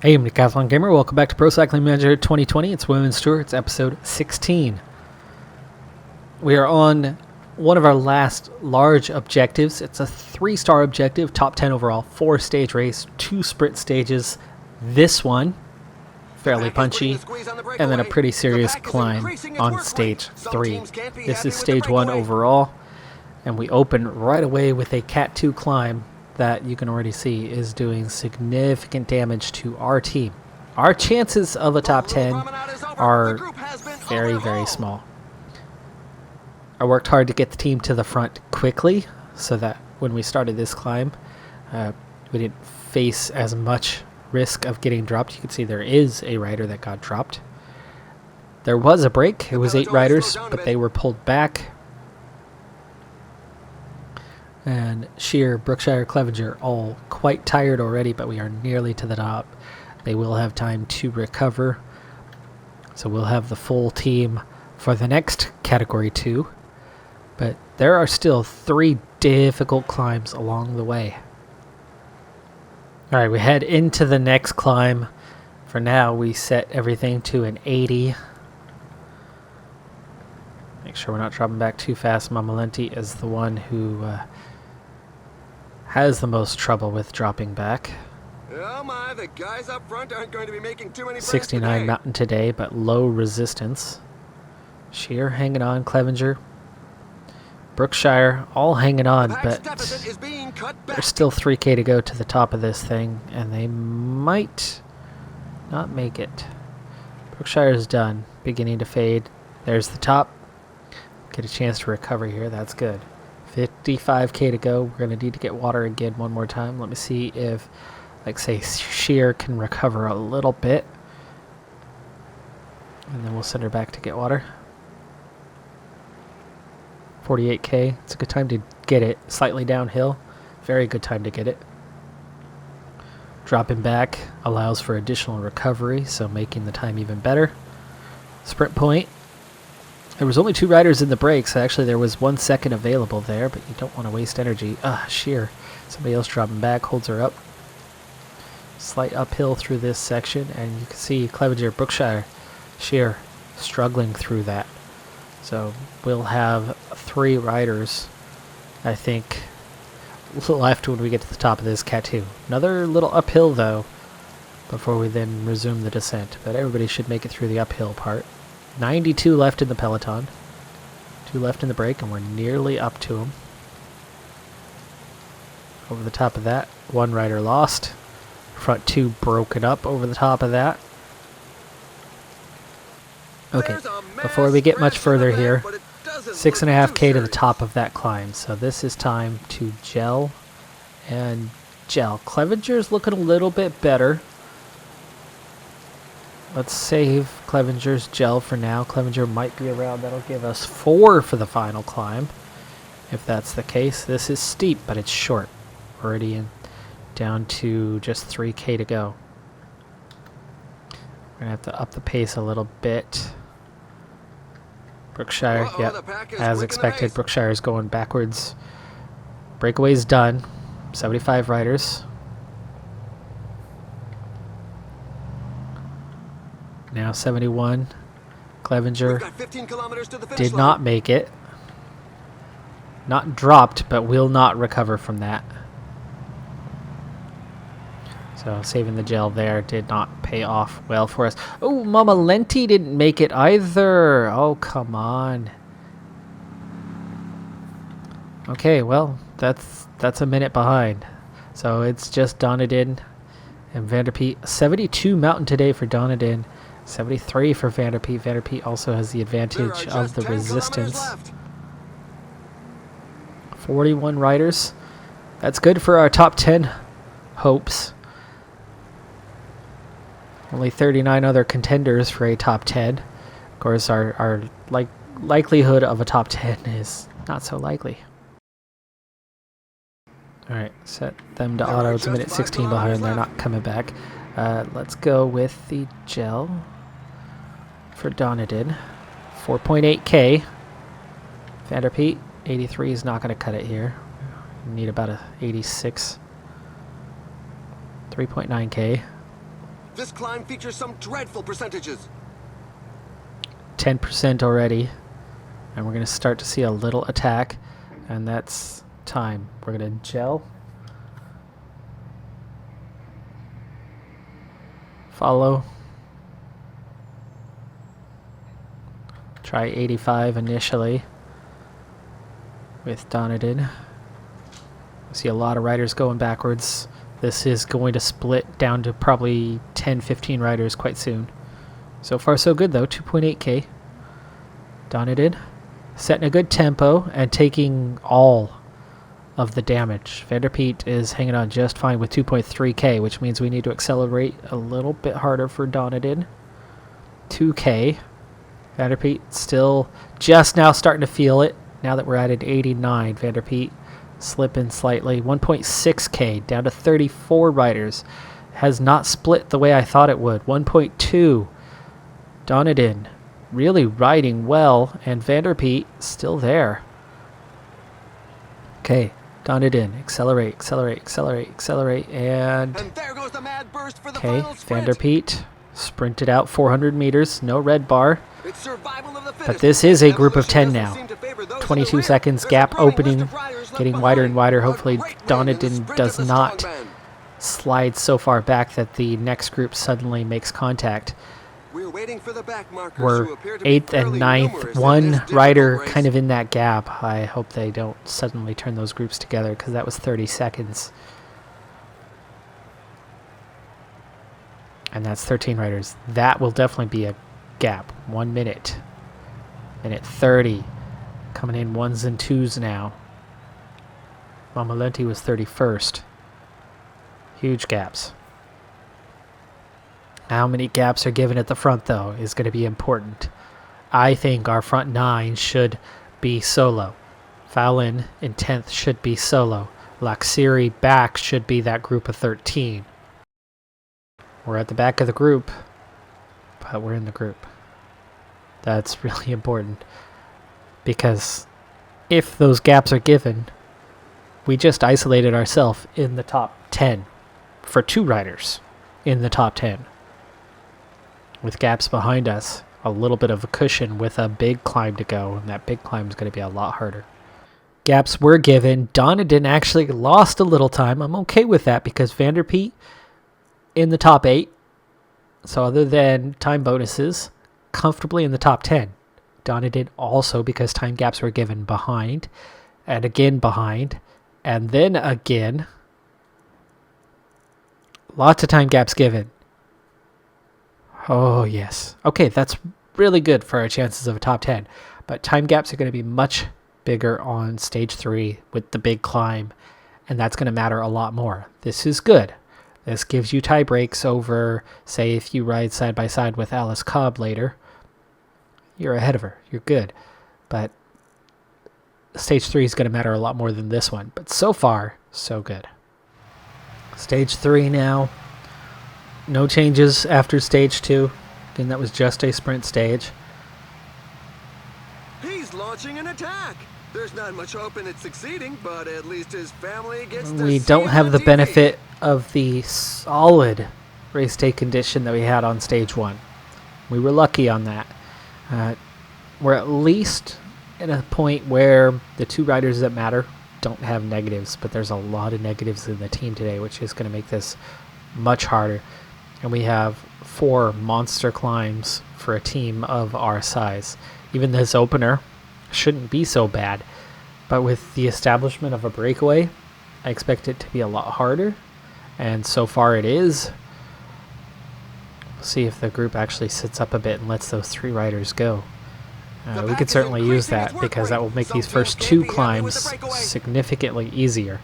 Hey, I'm Decathlon Gamer. Welcome back to Pro Cycling Manager 2020. It's Women's Tour. It's episode 16. We are on one of our last large objectives. It's a 3-star objective, top 10 overall, 4-stage race, 2 sprint stages. This one, fairly punchy, and then a pretty serious climb on stage 3. This is stage 1 overall, and we open right away with a Cat 2 climb that you can already see is doing significant damage to our team. Our chances of a top 10 are very, very small. I worked hard to get the team to the front quickly so that when we started this climb, we didn't face as much risk of getting dropped. You can see there is a rider that got dropped. There was a break. It was 8 riders, but they were pulled back. And Shear, Brookshire, Clevenger, all quite tired already, but we are nearly to the top. They will have time to recover. So we'll have the full team for the next Category 2. But there are still 3 difficult climbs along the way. Alright, we head into the next climb. For now, we set everything to an 80. Make sure we're not dropping back too fast. Mama Lenti is the one who has the most trouble with dropping back. Oh my, the guys up front aren't going to be making too many 69 today. mountain today, but low resistance. Shear hanging on, Clevenger. Brookshire all hanging on, but there's still 3K to go to the top of this thing, and they might not make it. Brookshire is done, beginning to fade. There's the top. Get a chance to recover here, that's good. 55K to go. We're going to need to get water again one more time. Let me see if, like, say, Shear can recover a little bit. And then we'll send her back to get water. 48K. It's a good time to get it. Slightly downhill. Very good time to get it. Dropping back allows for additional recovery, so making the time even better. Sprint point. There was only 2 riders in the breaks. Actually, there was 1 second available there, but you don't want to waste energy. Shear. Somebody else dropping back, holds her up. Slight uphill through this section, and you can see Clevenger, Brookshire, Shear struggling through that. So we'll have 3 riders, I think, left when we get to the top of this Cat 2. Another little uphill, though, before we then resume the descent. But everybody should make it through the uphill part. 92 left in the peloton, 2 left in the break, and we're nearly up to them. Over the top of that, 1 rider lost. Front 2 broken up over the top of that. Okay, before we get much further here, 6.5K to the top of that climb. So this is time to gel and gel. Clevenger's looking a little bit better. Let's save Clevenger's gel for now. Clevenger might be around. That'll give us 4 for the final climb. If that's the case. This is steep, but it's short. Already down to just 3K to go. We're going to have to up the pace a little bit. Brookshire, yep. As expected, Brookshire is going backwards. Breakaway's done. 75 riders. Now 71. Clevenger did not make it. Not dropped, but will not recover from that. So saving the gel there did not pay off well for us. Oh, Mama Lenti didn't make it either. Oh, come on. Okay, well, that's a minute behind. So it's just Donadin and Vanderpeet. 72 mountain today for Donadin. 73 for Vanderpeet. Vanderpeet also has the advantage of the resistance. 41 riders. That's good for our top 10 hopes. Only 39 other contenders for a top 10. Of course, our likelihood of a top 10 is not so likely. Alright, set them to auto. It's a minute 16 behind. They're not coming back. Let's go with the gel for Donadin. 4.8K. Vanderpeet, 83 is not going to cut it here. We need about a 86. 3.9K. This climb features some dreadful percentages. 10% already. And we're going to start to see a little attack. And that's time. We're going to gel. Follow. Try 85 initially with Donadin. See a lot of riders going backwards. This is going to split down to probably 10-15 riders quite soon. So far so good though, 2.8k. Donadin setting a good tempo and taking all of the damage. Vanderpeet is hanging on just fine with 2.3k, which means we need to accelerate a little bit harder for Donadin. 2k. Vanderpeet still just now starting to feel it. Now that we're at an 89, Vanderpeet slipping slightly. 1.6k down to 34 riders. Has not split the way I thought it would. 1.2. Donadin really riding well, and Vanderpeet still there. Okay, Donadin, accelerate, accelerate, accelerate, accelerate, and there goes the mad burst for the okay, final sprint. Vanderpeet sprinted out 400 meters, no red bar. It's survival of the fittest. But this is a group of 10 Evolution now. doesn't seem to favor those in 22 the rear. seconds, There's gap a growing opening, list of riders left getting wider and wider. behind. Hopefully A great win in the Donadin sprint of does the not strongman. slide so far back that the next group suddenly makes contact. We're waiting for the back markers We're who appear to be 8th and fairly 9th, numerous in one this difficult rider race. kind of in that gap. I hope they don't suddenly turn those groups together because that was 30 seconds. And that's 13 riders. That will definitely be a gap. 1 minute. Minute 30. Coming in ones and twos now. Mamalenti was 31st. Huge gaps. How many gaps are given at the front, though, is going to be important. I think our front 9 should be solo. Fallon in 10th should be solo. Laxiri back should be that group of 13. We're at the back of the group, but we're in the group. That's really important, because if those gaps are given, we just isolated ourselves in the top 10 for 2 riders in the top 10. With gaps behind us, a little bit of a cushion with a big climb to go, and that big climb is going to be a lot harder. Gaps were given. Donadin actually lost a little time. I'm okay with that because Vanderpeet in the top 8, so other than time bonuses, comfortably in the top 10. Donadin also because time gaps were given behind, and again behind, and then again. Lots of time gaps given. Oh, yes. Okay, that's really good for our chances of a top 10. But time gaps are going to be much bigger on stage 3 with the big climb, and that's going to matter a lot more. This is good. This gives you tie breaks over, say, if you ride side by side with Alice Cobb later. You're ahead of her. You're good. But stage 3 is going to matter a lot more than this one. But so far, so good. Stage 3 now. No changes after stage 2. Again, that was just a sprint stage. He's launching an attack. There's not much hope in it succeeding, but at least his family gets to We see don't him have on the TV. benefit of the solid race day condition that we had on stage 1. We were lucky on that. We're at least at a point where the 2 riders that matter don't have negatives, but there's a lot of negatives in the team today, which is going to make this much harder. And we have 4 monster climbs for a team of our size. Even this opener shouldn't be so bad, but with the establishment of a breakaway, I expect it to be a lot harder, and so far it is. We'll see if the group actually sits up a bit and lets those 3 riders go. We could certainly use that because that will make these first 2 climbs significantly easier.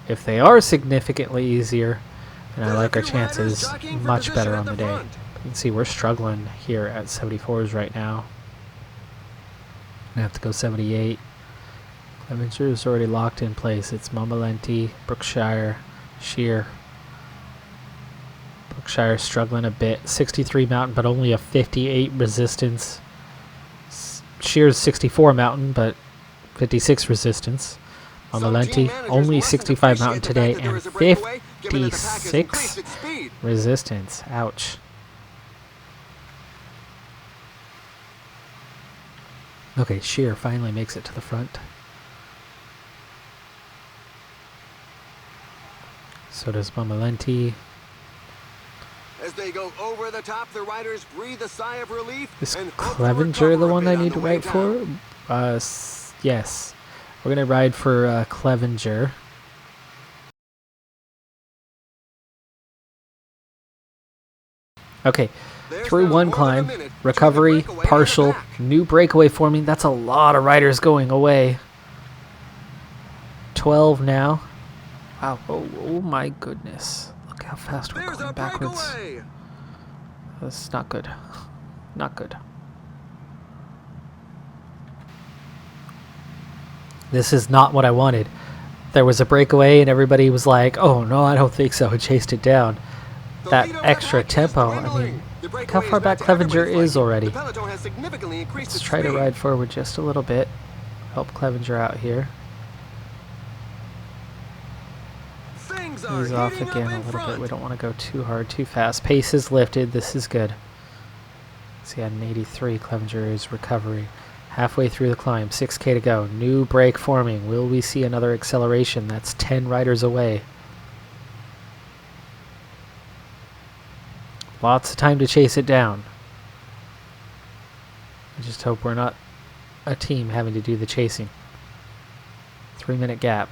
If they are significantly easier, then I like our chances much better on the day. You can see we're struggling here at 74s right now. I have to go 78. Clevenger is already locked in place. It's Momalenti, Brookshire, Sheer. Brookshire struggling a bit. 63 mountain, but only a 58 resistance. Sheer's 64 mountain, but 56 resistance. Momalenti, only 65 mountain today, and giving the packers 56 basic speed. resistance. Ouch. Okay, Sheer finally makes it to the front. So does Mamalenti. As they go over the top, the riders breathe a sigh of relief. Is and Clevenger the one I need to ride for? Yes. We're going to ride for Clevenger. Okay, through one climb, recovery, partial, new breakaway forming. That's a lot of riders going away. 12 now. Wow, oh my goodness. Look how fast we're going backwards. That's not good. Not good. This is not what I wanted. There was a breakaway and everybody was like, oh no, I don't think so, and chased it down. That extra tempo, I mean, look how far back Clevenger is already. Let's try to ride forward just a little bit. Help Clevenger out here. He's off again a little bit. We don't want to go too hard, too fast. Pace is lifted. This is good. See, at an 83, Clevenger is recovery. Halfway through the climb, 6K to go. New break forming. Will we see another acceleration? That's 10 riders away. Lots of time to chase it down. I just hope we're not a team having to do the chasing. 3-minute gap.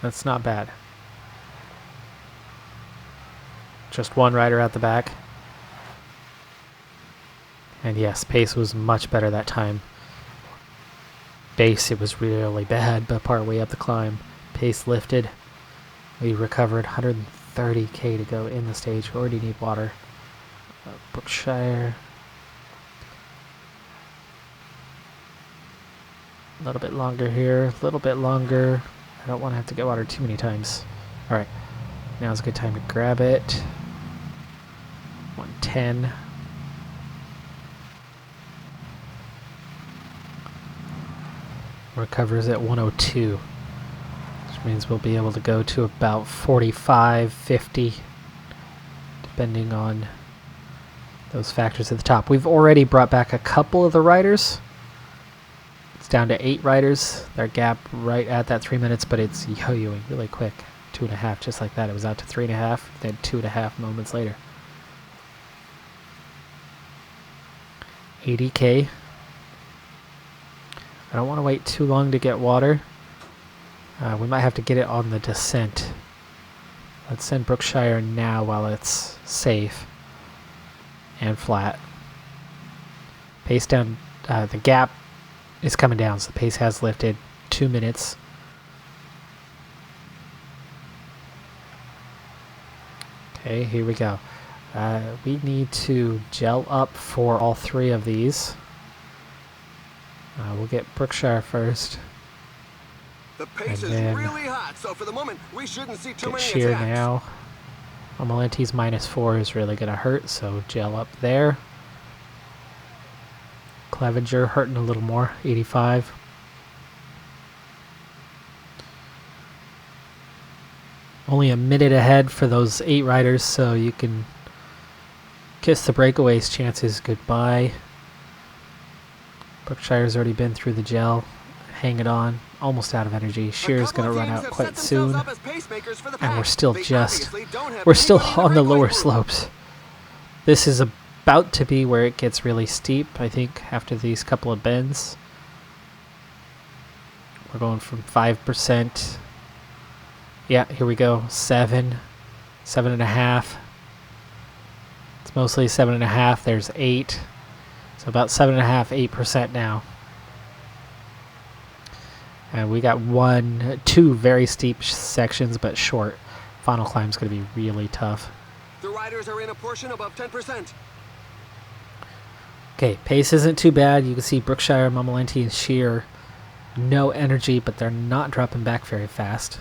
That's not bad. Just one rider at the back. And yes, pace was much better that time. Base, it was really bad, but partway up the climb, pace lifted. We recovered 130K to go in the stage. We already need water. Brookshire. A little bit longer here, a little bit longer. I don't want to have to get water too many times. Alright, now's a good time to grab it. 110. Recovers at 102, which means we'll be able to go to about 45, 50, depending on those factors at the top. We've already brought back a couple of the riders. It's down to 8 riders. Their gap right at that 3 minutes, but it's yo-yoing really quick. 2.5, just like that. It was out to 3.5, then 2.5 moments later. 80K. I don't want to wait too long to get water. We might have to get it on the descent. Let's send Brookshire now while it's safe and flat. Pace down. The gap is coming down, so the pace has lifted. 2 minutes. Okay, here we go. We need to gel up for all 3 of these. We'll get Brookshire first. The pace is really hot, so for the moment we shouldn't see too many attacks. Sheer now. Malenti's -4 is really gonna hurt, so gel up there. Clevenger hurting a little more, 85. Only a minute ahead for those 8 riders, so you can kiss the breakaways chances goodbye. Brookshire's already been through the gel. Hang it on. Almost out of energy. Sheer's going to run out quite soon. And we're still on the lower slopes. This is about to be where it gets really steep, I think, after these couple of bends. We're going from 5%. Yeah, here we go. 7, 7.5. It's mostly 7.5. There's 8. So about 7.5, 8% now. And we got 2 very steep sections, but short. Final climb's going to be really tough. The riders are in a portion above 10%. Okay, pace isn't too bad. You can see Brookshire, Mamalenti, and Sheer. No energy, but they're not dropping back very fast.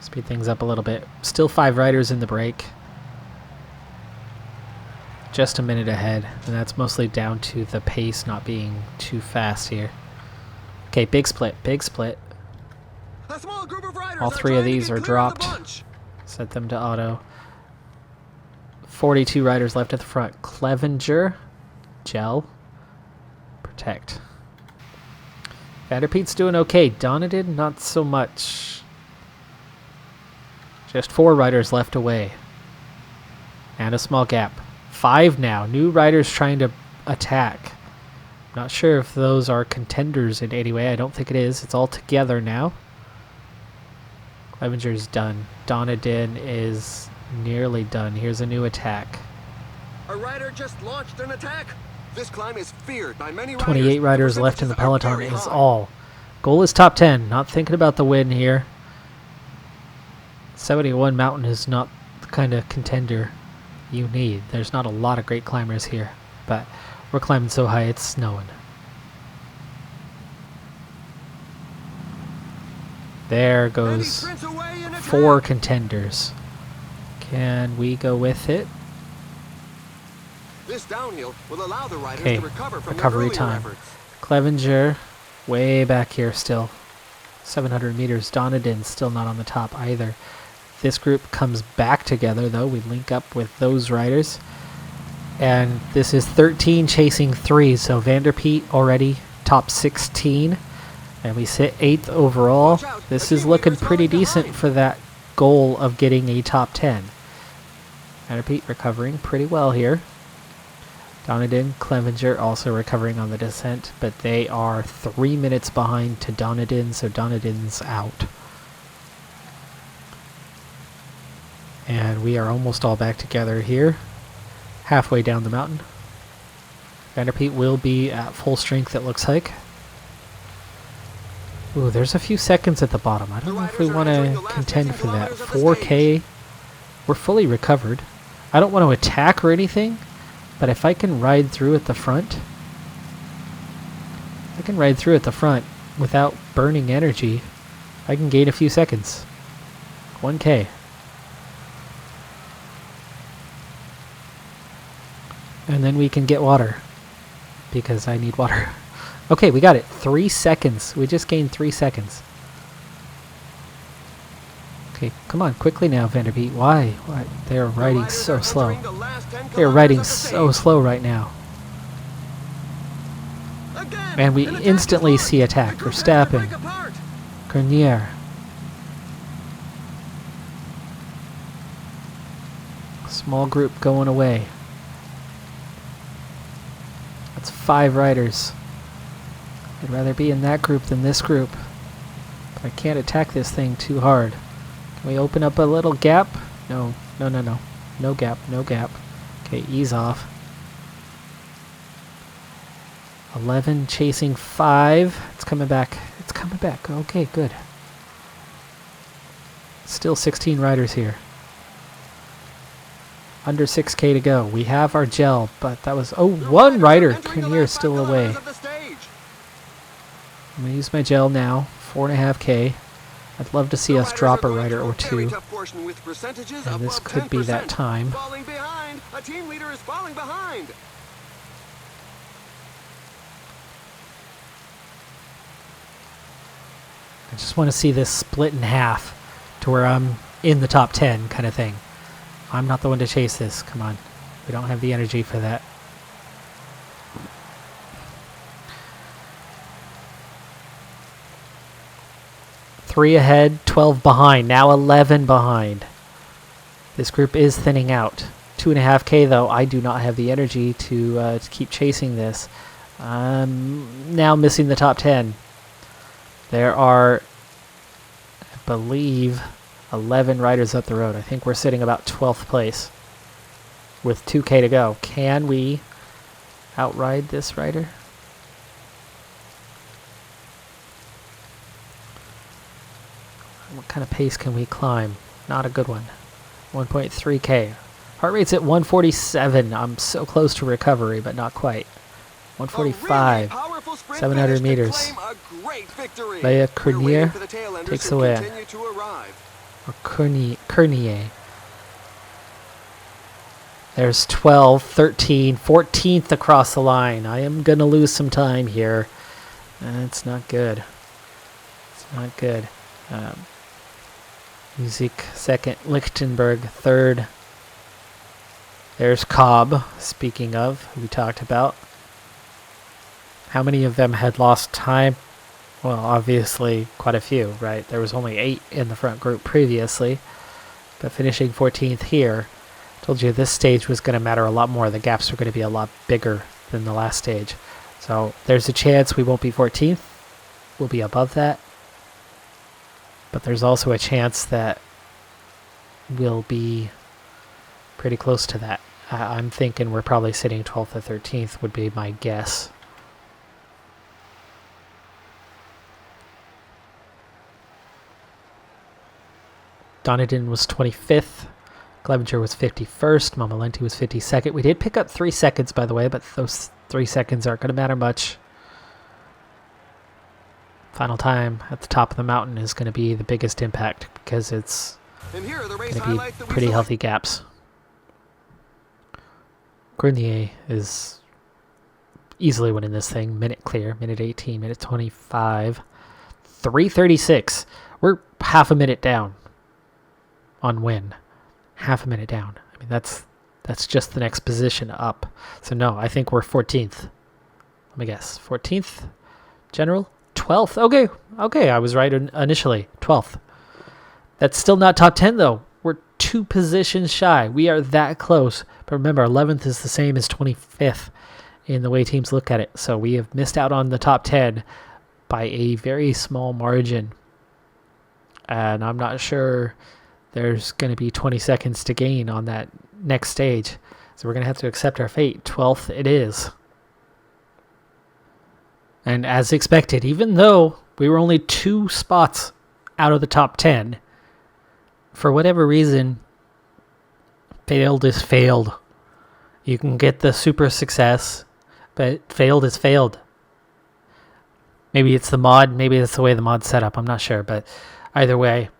Speed things up a little bit. Still 5 riders in the break. Just a minute ahead, and that's mostly down to the pace not being too fast here. Okay, big split, big split. A small group of riders All three trying of to these get are clear of the dropped. bunch. Set them to auto. 42 riders left at the front. Clevenger, Gel, Protect. Vanderpeet's doing okay. Donadin, not so much. Just 4 riders left away. And a small gap. 5 now. New riders trying to attack. Not sure if those are contenders in any way. I don't think it is. It's all together now. Clevenger's done. Donadin is nearly done. Here's a new attack. A rider just launched an attack. This climb is feared by many riders. 28 riders left in the percentages are peloton very is high. all. Goal is top 10. Not thinking about the win here. 71 Mountain is not the kind of contender you need. There's not a lot of great climbers here, but we're climbing so high it's snowing. There And he goes sprints away in attack. 4 contenders. Can we go with it? This downhill will allow the riders Okay, to recover from recovery their earlier time. efforts. Clevenger, way back here still. 700 meters. Donadin still not on the top either. This group comes back together though. We link up with those riders. And this is 13 chasing 3. So Vanderpeet already top 16. And we sit 8th overall. Watch out, This the is team looking leader's pretty falling decent behind. for that goal of getting a top 10. Vanderpeet recovering pretty well here. Donadin, Clevenger also recovering on the descent, but they are 3 minutes behind to Donadin, so Donadin's out. And we are almost all back together here, halfway down the mountain. Vanderpeet will be at full strength, it looks like. Ooh, there's a few seconds at the bottom. I don't know if we want to contend for that. 4K. We're fully recovered. I don't want to attack or anything, but if I can ride through at the front, without burning energy, I can gain a few seconds. 1K. And then we can get water, because I need water. Okay, we got it. 3 seconds. We just gained 3 seconds. Okay, come on, quickly now, Vanderpeet. Why? They're riding so slow. They're riding so slow right now. And we instantly see attack. Verstappen. Grenier. Small group going away. That's 5 riders. I'd rather be in that group than this group. But I can't attack this thing too hard. Can we open up a little gap? No. No gap, no gap. Okay, ease off. 11 chasing 5. It's coming back. It's coming back. Okay, good. Still 16 riders here. Under 6K to go. We have our gel, but that was... Oh, one rider! Kinnear still away. I'm going to use my gel now. 4.5K. I'd love to see us drop a rider or 2. And this could be that time. Falling behind. A team leader is falling behind. I just want to see this split in half to where I'm in the top 10 kind of thing. I'm not the one to chase this. Come on. We don't have the energy for that. Three ahead, 12 behind. Now 11 behind. This group is thinning out. 2.5K though. I do not have the energy to keep chasing this. I'm now missing the top 10. There are, I believe, 11 riders up the road. I think we're sitting about 12th place with 2K to go. Can we outride this rider? What kind of pace can we climb? Not a good one. 1.3K. Heart rate's at 147. I'm so close to recovery, but not quite. 145. 700 meters. Leia Crenier takes away. Or Curnier. There's 12, 13, 14th across the line. I am going to lose some time here. That's not good. It's not good. Music second, Lichtenberg third. There's Cobb, speaking of, who we talked about. How many of them had lost time? Well, obviously quite a few, right? There was only 8 in the front group previously, but finishing 14th here, told you this stage was going to matter a lot more. The gaps were going to be a lot bigger than the last stage. So there's a chance we won't be 14th. We'll be above that. But there's also a chance that we'll be pretty close to that. I'm thinking we're probably sitting 12th or 13th would be my guess. Donaden was 25th. Clevenger was 51st. Mamalenti was 52nd. We did pick up 3 seconds, by the way, but those 3 seconds aren't going to matter much. Final time at the top of the mountain is going to be the biggest impact because it's going to be pretty healthy gaps. Grenier is easily winning this thing. Minute clear, minute 18, minute 25, 3:36. We're half a minute down on win. Half a minute down. I mean, that's just the next position up. So no, I think we're 14th. Let me guess. 14th general? 12th. Okay, I was right initially. 12th. That's still not top 10 though. We're 2 positions shy. We are that close. But remember, 11th is the same as 25th in the way teams look at it. So we have missed out on the top 10 by a very small margin. And I'm not sure there's going to be 20 seconds to gain on that next stage. So we're going to have to accept our fate. 12th it is. And as expected, even though we were only 2 spots out of the top 10, for whatever reason, failed is failed. You can get the super success, but failed is failed. Maybe it's the mod, maybe it's the way the mod's set up, I'm not sure, but either way,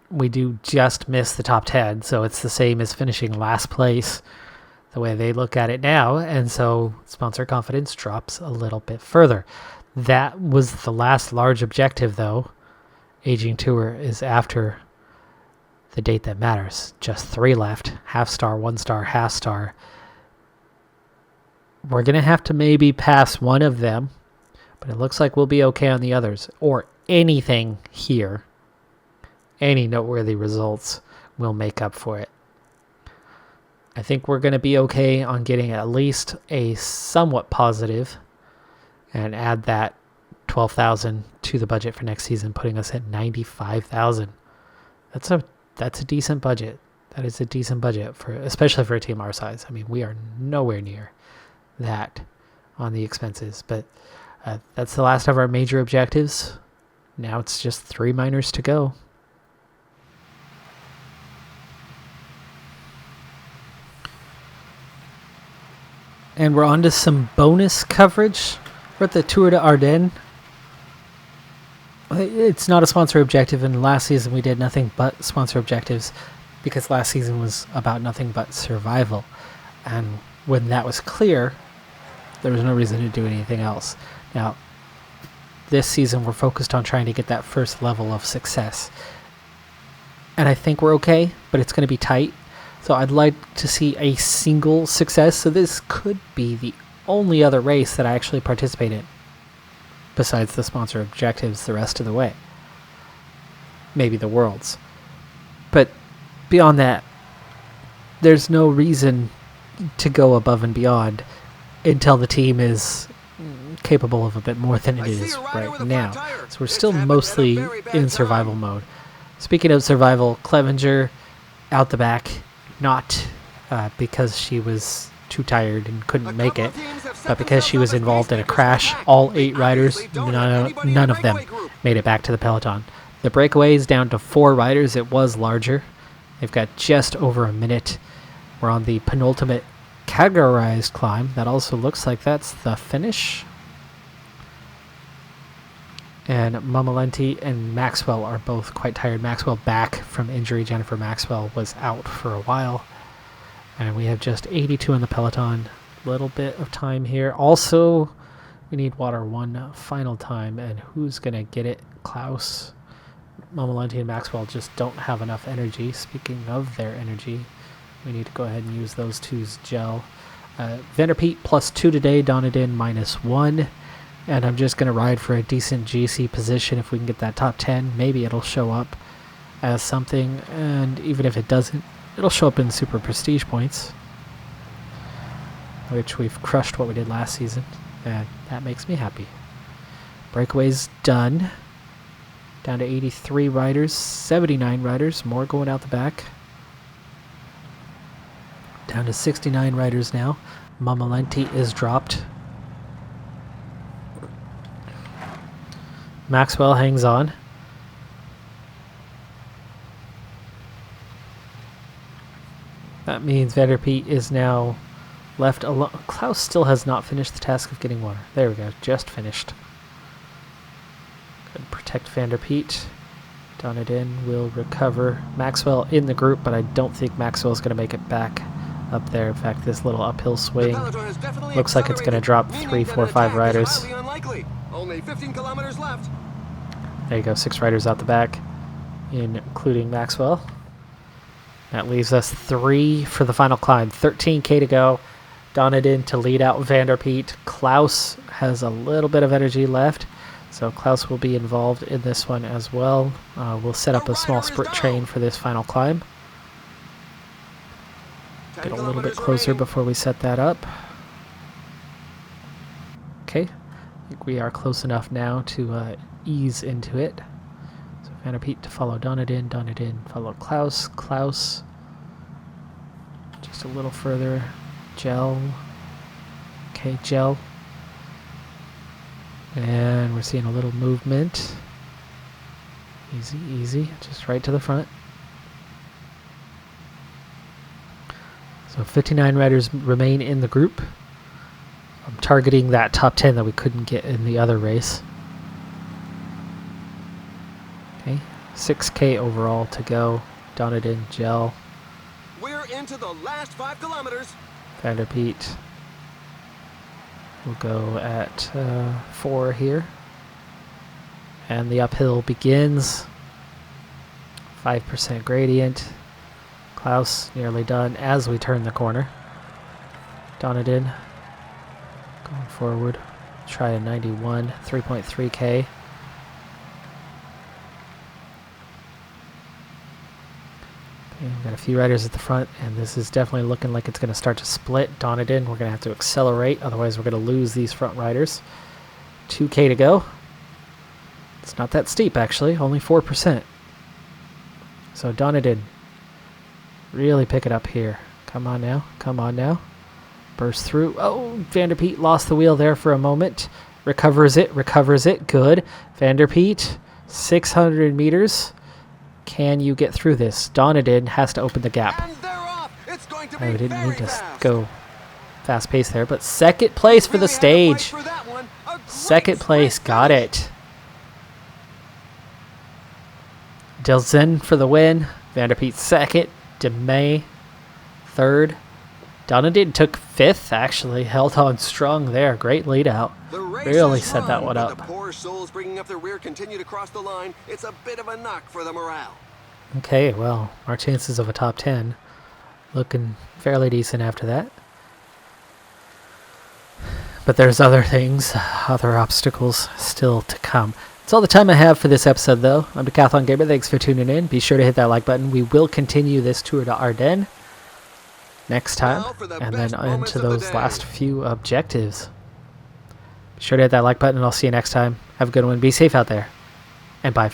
we do just miss the top 10, so it's the same as finishing last place, the way they look at it now, and so sponsor confidence drops a little bit further. That was the last large objective, though. Aging Tour is after the date that matters. Just 3 left. Half star, 1 star, half star. We're going to have to maybe pass one of them, but it looks like we'll be okay on the others. Or anything here. Any noteworthy results will make up for it. I think we're going to be okay on getting at least a somewhat positive and add that 12,000 to the budget for next season, putting us at 95,000. That's a decent budget. That is a decent budget for, especially for a team our size. I mean, we are nowhere near that on the expenses, but that's the last of our major objectives. Now it's just 3 minors to go. And we're on to some bonus coverage. We're at the Tour de Ardennes. It's not a sponsor objective, and last season we did nothing but sponsor objectives because last season was about nothing but survival. And when that was clear, there was no reason to do anything else. Now, this season we're focused on trying to get that first level of success. And I think we're okay, but it's going to be tight. So I'd like to see a single success. So this could be the only other race that I actually participate in, besides the sponsor objectives the rest of the way. Maybe the Worlds. But beyond that, there's no reason to go above and beyond until the team is capable of a bit more than it is right now. So we're still mostly in survival mode. Speaking of survival, Clevenger out the back. Not because she was too tired and couldn't make it, but because she was involved in a crash. All 8 riders, none of them made it back to the peloton. The breakaway is down to 4 riders. It was larger. They've got just over a minute. We're on the penultimate categorized climb. That also looks like that's the finish. And Mamalenti and Maxwell are both quite tired. Maxwell back from injury. Jennifer Maxwell was out for a while. And we have just 82 in the peloton. Little bit of time here. Also, we need water one final time. And who's going to get it? Klaus Momolanti and Maxwell just don't have enough energy. Speaking of their energy, we need to go ahead and use those two's gel. Vanderpeet +2 today, Donadin -1. And I'm just going to ride for a decent GC position. If we can get that top 10, maybe it'll show up as something. And even if it doesn't, it'll show up in Super Prestige points, which we've crushed what we did last season. And that makes me happy. Breakaway's done. Down to 83 riders, 79 riders, more going out the back. Down to 69 riders now. Momolanti is dropped. Maxwell hangs on. That means Vanderpeet is now left alone. Klaus still has not finished the task of getting water. There we go, just finished. Good, protect Vanderpeet. Donadin will recover. Maxwell in the group, but I don't think Maxwell's going to make it back up there. In fact, this little uphill swing looks like it's going to drop 3, 4, 5 riders. Only 15 kilometers left. There you go, 6 riders out the back, including Maxwell. That leaves us 3 for the final climb. 13K to go. Donadin to lead out Vanderpeet. Klaus has a little bit of energy left, so Klaus will be involved in this one as well. We'll set up a small sprint train for this final climb. Get a little bit closer before we set that up. Okay, I think we are close enough now to ease into it. So Vanderpeet to follow Donadin, Donadin follow Klaus, Klaus just a little further, Gel, okay, Gel, and we're seeing a little movement, easy, easy, just right to the front. So 59 riders remain in the group. I'm targeting that top 10 that we couldn't get in the other race. Okay, 6K overall to go. Donadin, Gel. We're into the last 5 kilometers. Vanderpeet will go at 4 here. And the uphill begins. 5% gradient. Klaus nearly done as we turn the corner. Donadin going forward. Try a 91, 3.3K. Okay, we've got a few riders at the front, and this is definitely looking like it's going to start to split. Donadin, we're going to have to accelerate, otherwise we're going to lose these front riders. 2K to go. It's not that steep, actually, only 4%. So Donadin, really pick it up here. Come on now, come on now. Burst through. Oh, Vanderpeet lost the wheel there for a moment. Recovers it, good. Vanderpeet, 600 meters. Can you get through this? Donadin has to open the gap. And they're off. It's going to be I didn't mean to fast. go fast pace there, but second place for the stage. Second place, got it. Delzen for the win. Vanderpeet second. DeMay third. Donadin took 5th, actually. Held on strong there. Great lead out. Really set that one up. The poor souls bringing up the rear continue to cross the line. It's a bit of a knock for the morale. Okay, well, our chances of a top 10 looking fairly decent after that. But there's other things, other obstacles still to come. That's all the time I have for this episode, though. I'm Decathlon Gamer. Thanks for tuning in. Be sure to hit that like button. We will continue this tour to Ardennes next time, and then into those last few objectives. Be sure to hit that like button, and I'll see you next time. Have a good one. Be safe out there, and bye.